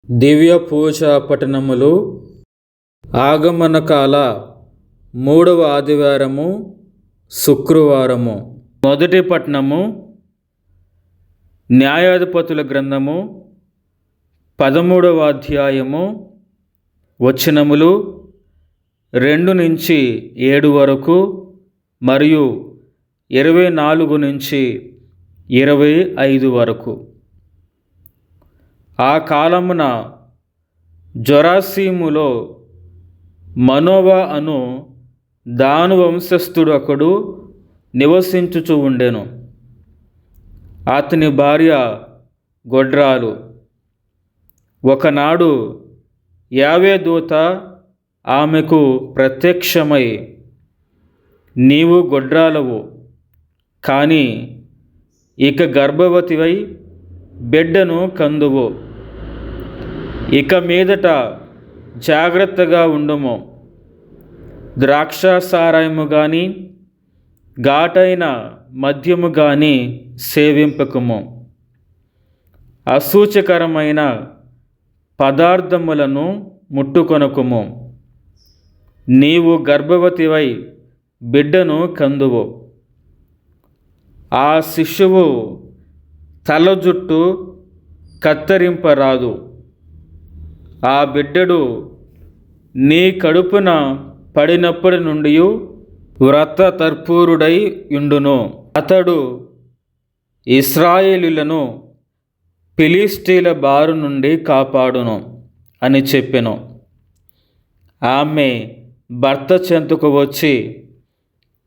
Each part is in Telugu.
దివ్య పూజ పఠనములు ఆగమనకాల 3వ ఆదివారము శుక్రవారము. మొదటి పఠనము న్యాయాధిపతుల గ్రంథము 13వ అధ్యాయము వచనములు 2 నుంచి 7 వరకు మరియు 24 నుంచి 25 వరకు. ఆ కాలమున జొరాసీములో మనోవా అను దాను వంశస్థుడు ఒకడు నివసించుచు ఉండెను. అతని భార్య గొడ్రాలు. ఒకనాడు యావే దూత ఆమెకు ప్రత్యక్షమై, నీవు గొడ్రాలవు, కానీ ఇక గర్భవతివై బిడ్డను కందువు. ఇక మీదట జాగ్రత్తగా ఉండుము. ద్రాక్షాసారాయము కానీ ఘాటైన మద్యము కానీ సేవింపకుము. అసూచకరమైన పదార్థములను ముట్టుకొనకుము. నీవు గర్భవతివై బిడ్డను కందువు. ఆ శిశువు తల జుట్టు కత్తిరింపరాదు. ఆ బిడ్డడు నీ కడుపున పడినప్పటి నుండి వ్రతతర్పూరుడై యుండును. అతడు ఇశ్రాయేలీయులను ఫిలిష్తీయుల బారి నుండి కాపాడును అని చెప్పెను. ఆమె భర్త చెంతకు వచ్చి,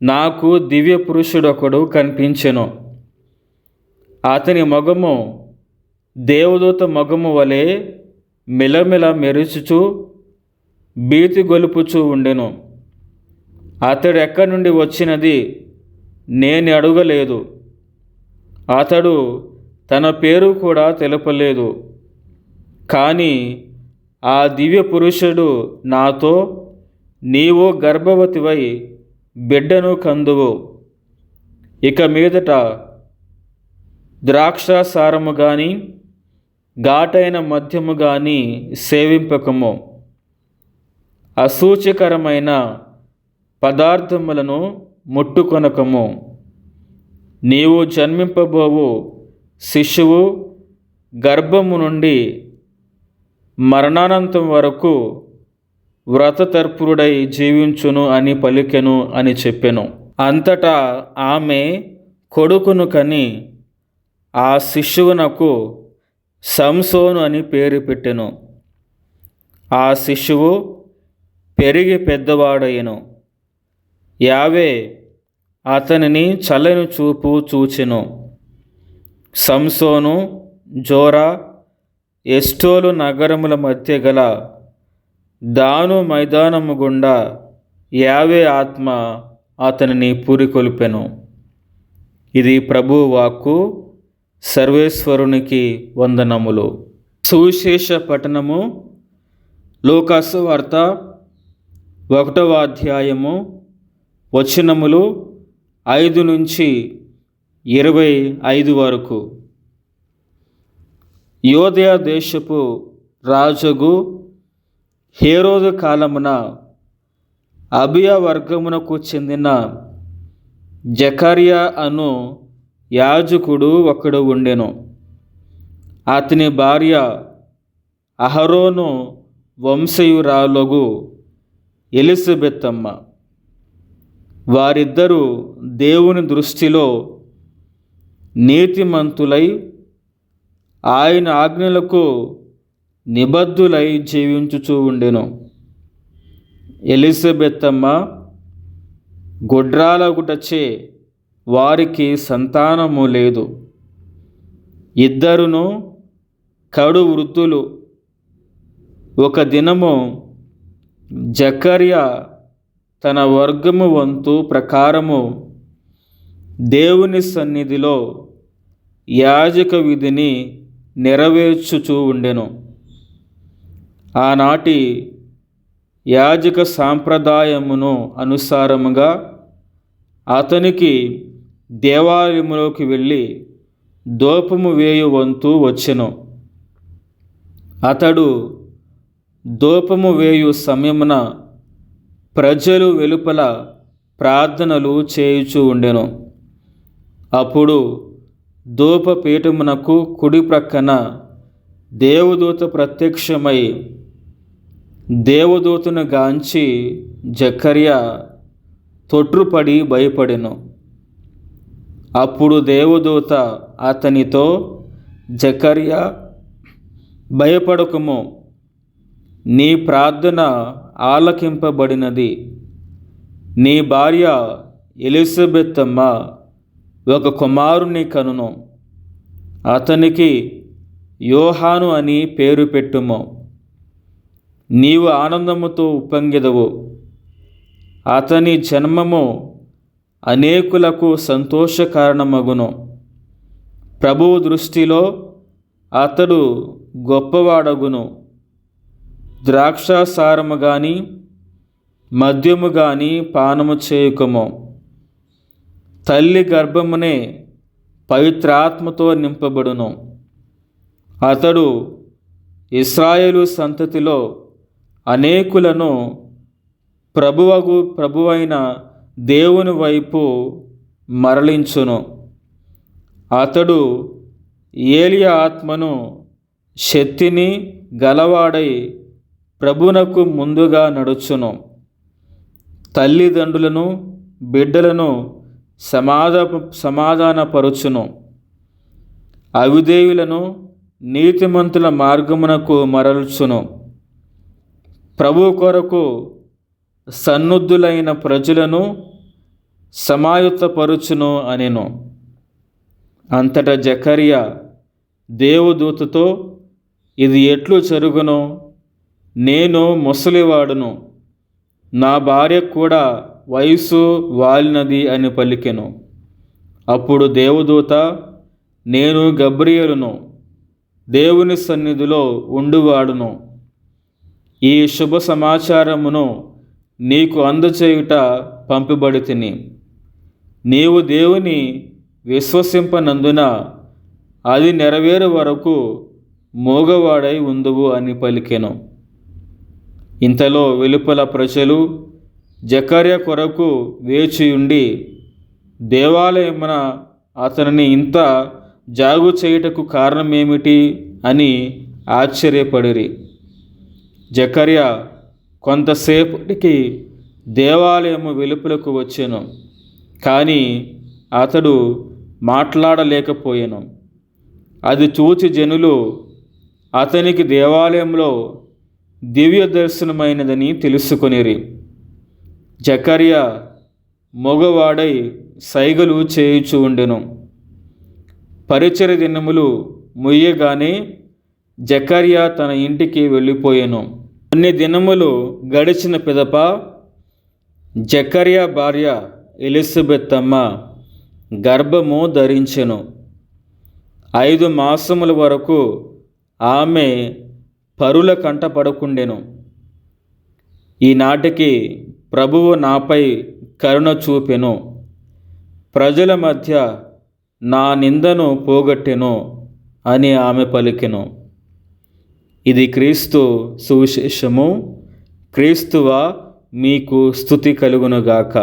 నాకు దివ్య పురుషుడొకడు కనిపించెను. అతని మొగము దేవదూత మొగము వలె మిలమిల మెరుచుచు భీతి గొలుపుచూ ఉండెను. అతడు ఎక్కడి నుండి వచ్చినది నేను అడగలేదు. అతడు తన పేరు కూడా తెలుపలేదు. కానీ ఆ దివ్య పురుషుడు నాతో, నీవు గర్భవతివై బిడ్డను కందువు. ఇక మీదట ద్రాక్షాసారము కానీ ఘాటైన మద్యము కానీ సేవింపకము. అసూచికరమైన పదార్థములను ముట్టుకొనకము. నీవు జన్మింపబోవు శిశువు గర్భము నుండి మరణానంతం వరకు వ్రతతర్పరుడై జీవించును అని పలికెను అని చెప్పెను. అంతటా ఆమె కొడుకును కని ఆ శిశువునకు సంసోను అని పేరు పెట్టెను. ఆ శిశువు పెరిగి పెద్దవాడయ్యెను. యావే అతనిని చల్లని చూపు చూచెను. సంసోను జోరా ఎస్టోలు నగరముల మధ్య గల దాను మైదానము గుండా యావే ఆత్మ అతనిని పూరికొల్పెను. ఇది ప్రభువు వాక్కు. సర్వేశ్వరునికి వందనములు. సువిశేష పఠనము లూకాసు వార్త 1వ అధ్యాయము వచనములు 5 నుంచి 25 వరకు. యోదయ దేశపు రాజుగు హేరోదు కాలమున అబియా వర్గమునకు చెందిన జకర్యా అను యాజకుడు ఒకడు ఉండెను. అతని భార్య అహరోను వంశీయురాలగు ఎలిజబెతమ్మ. వారిద్దరూ దేవుని దృష్టిలో నీతిమంతులై ఆయన ఆజ్ఞలకు నిబద్ధులై జీవించుచూ ఉండెను. ఎలిజబెతమ్మ గొడ్రాలగుటచే వారికి సంతానము లేదు. ఇద్దరును కడు వృద్ధులు. ఒక దినము జకర్యా తన వర్గము వంతు ప్రకారము దేవుని సన్నిధిలో యాజక విధిని నెరవేర్చుచూ ఉండెను. ఆనాటి యాజక సాంప్రదాయమును అనుసారముగా అతనికి దేవాలయములోకి వెళ్ళి దూపము వేయు వంతు వచ్చెను. అతడు ధూపము వేయు సమయమున ప్రజలు వెలుపల ప్రార్థనలు చేయుచూ ఉండెను. అప్పుడు ధూపపీఠమునకు కుడి ప్రక్కన దేవదూత ప్రత్యక్షమై దేవదూతను గాంచి జకర్యా తొట్రుపడి భయపడెను. అప్పుడు దేవదూత అతనితో, జకర్యా, భయపడకుము, నీ ప్రార్థన ఆలకింపబడినది. నీ భార్య ఎలిజబెత్తమ్మ ఒక కుమారుని కనును. అతనికి యోహాను అని పేరు పెట్టుము. నీవు ఆనందముతో ఉప్పొంగెదవు. అతని జన్మము అనేకులకు సంతోష కారణమగును. ప్రభువు దృష్టిలో అతడు గొప్పవాడగును. ద్రాక్షాసారము గాని మద్యము గాని పానము చేయకుము. తల్లి గర్భమునే పవిత్రాత్మతో నింపబడును. అతడు ఇశ్రాయేలు సంతతిలో అనేకులను ప్రభువైన దేవుని వైపు మరలించును. అతడు ఏలియా ఆత్మను శక్తిని గలవాడై ప్రభునకు ముందుగా నడుచును. తల్లిదండ్రులను బిడ్డలను సమాధానపరుచును. అవిధేయులను నీతిమంతుల మార్గమునకు మరల్చును. ప్రభు కొరకు సన్నుద్ధులైన ప్రజలను సమాయుత్తపరుచును అనెను. అంతటా జకర్యా దేవదూతతో, ఇది ఎట్లు జరుగును? నేను ముసలివాడును, నా భార్య కూడా వయసు వాలినది అని పలికెను. అప్పుడు దేవదూత, నేను గబ్రియేలును, దేవుని సన్నిధిలో ఉండువాడును. ఈ శుభ సమాచారమును నీకు అందచేయుట పంపబడితిని. నీవు దేవుని విశ్వసింపనందున అది నెరవేరు వరకు మోగవాడై ఉందువు అని పలికెను. ఇంతలో వెలుపల ప్రజలు జకర్యా కొరకు వేచియుండి దేవాలయమున అతనిని ఇంత జాగు చేయుటకు కారణమేమిటి అని ఆశ్చర్యపడిరి. జకర్యా కొంతసేపటికి దేవాలయము వెలుపలకు వచ్చెను, కానీ అతడు మాట్లాడలేకపోయెను. అది చూచి జనులు అతనికి దేవాలయంలో దివ్య దర్శనమైనదని తెలుసుకొనిరి. జకర్యా మగవాడై సైగలు చేయుచూ ఉండెను. పరిచర్య దినములు ముయ్యగానే జకర్యా తన ఇంటికి వెళ్ళిపోయెను. కొన్ని దినములు గడిచిన పిదప జకర్యా భార్య ఎలిజబెత్తమ్మ గర్భము ధరించెను. 5 మాసముల వరకు ఆమె పరుల కంటపడకుండెను. ఈనాటికి ప్రభువు నాపై కరుణ చూపెను, ప్రజల మధ్య నా నిందను పోగొట్టెను అని ఆమె పలికెను. ఇది క్రీస్తు సువిశేషము. క్రీస్తువా, మీకు స్తుతి కలుగునుగాక.